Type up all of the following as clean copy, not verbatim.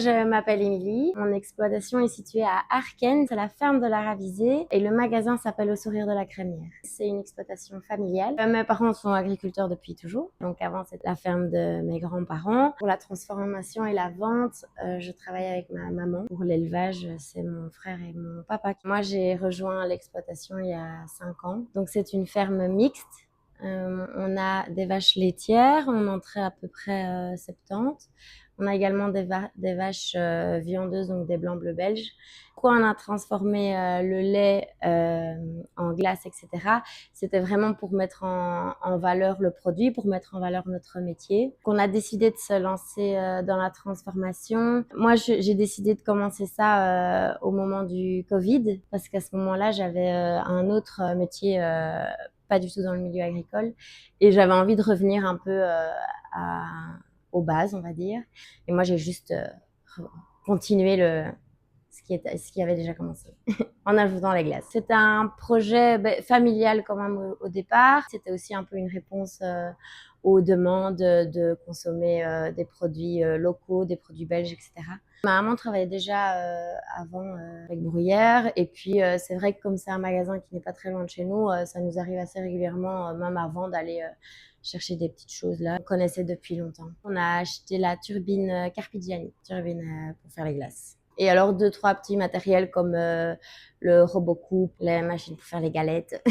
je m'appelle Émilie. Mon exploitation est située à Arken, c'est la ferme de la Ravisée et le magasin s'appelle Au Sourire de la Crémière. C'est une exploitation familiale. Mes parents sont agriculteurs depuis toujours. Donc avant, c'était la ferme de mes grands-parents. Pour la transformation et la vente, je travaille avec ma maman. Pour l'élevage, c'est mon frère et mon papa. Moi, j'ai rejoint l'exploitation il y a 5 ans. Donc c'est une ferme mixte. On a des vaches laitières, on entrait à peu près 70. On a également des vaches viandeuses, donc des blancs bleus belges. Pourquoi on a transformé le lait en glace, etc. C'était vraiment pour mettre en valeur le produit, pour mettre en valeur notre métier. On a décidé de se lancer dans la transformation. Moi, j'ai décidé de commencer ça au moment du Covid, parce qu'à ce moment-là, j'avais un autre métier pas du tout dans le milieu agricole. Et j'avais envie de revenir un peu aux bases, on va dire. Et moi, j'ai juste continué ce qui avait déjà commencé en ajoutant les glaces. C'était un projet familial quand même au départ. C'était aussi un peu une réponse aux demandes de consommer des produits locaux, des produits belges, etc. Ma maman travaillait déjà avant avec Bruyères et puis c'est vrai que comme c'est un magasin qui n'est pas très loin de chez nous, ça nous arrive assez régulièrement, même avant d'aller chercher des petites choses là. On connaissait depuis longtemps. On a acheté la turbine Carpigiani, pour faire les glaces. Et alors 2-3 petits matériels comme le robot coupe, les machines pour faire les galettes,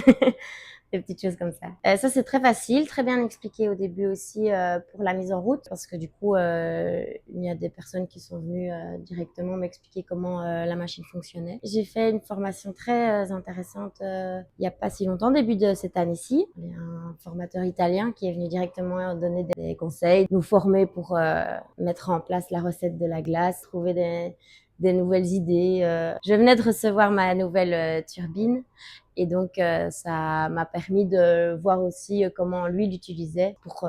des petites choses comme ça. Ça c'est très facile, très bien expliqué au début aussi pour la mise en route, parce que du coup il y a des personnes qui sont venues directement m'expliquer comment la machine fonctionnait. J'ai fait une formation très intéressante il y a pas si longtemps, début de cette année-ci. Il y a un formateur italien qui est venu directement donner des conseils, nous former pour mettre en place la recette de la glace, trouver des nouvelles idées. Je venais de recevoir ma nouvelle turbine et donc ça m'a permis de voir aussi comment lui l'utilisait pour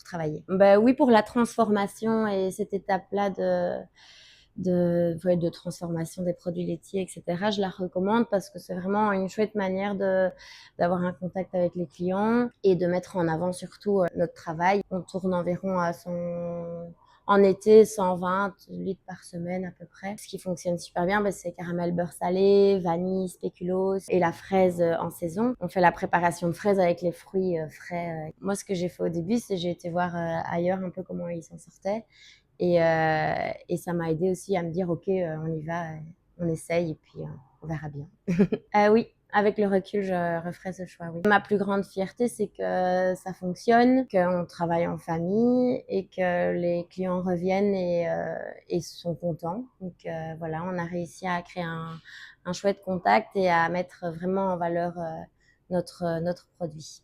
travailler. Oui, pour la transformation et cette étape-là de transformation des produits laitiers, etc. Je la recommande parce que c'est vraiment une chouette manière d'avoir un contact avec les clients et de mettre en avant surtout notre travail. On tourne environ en été 120 litres par semaine à peu près. Ce qui fonctionne super bien, c'est caramel beurre salé, vanille, spéculoos et la fraise en saison. On fait la préparation de fraises avec les fruits frais. Moi, ce que j'ai fait au début, c'est j'ai été voir ailleurs un peu comment ils s'en sortaient. Et ça m'a aidé aussi à me dire, ok, on y va, on essaye et puis on verra bien. Oui, avec le recul, je referai ce choix, oui. Ma plus grande fierté, c'est que ça fonctionne, qu'on travaille en famille et que les clients reviennent et sont contents. Donc voilà, on a réussi à créer un chouette contact et à mettre vraiment en valeur notre produit.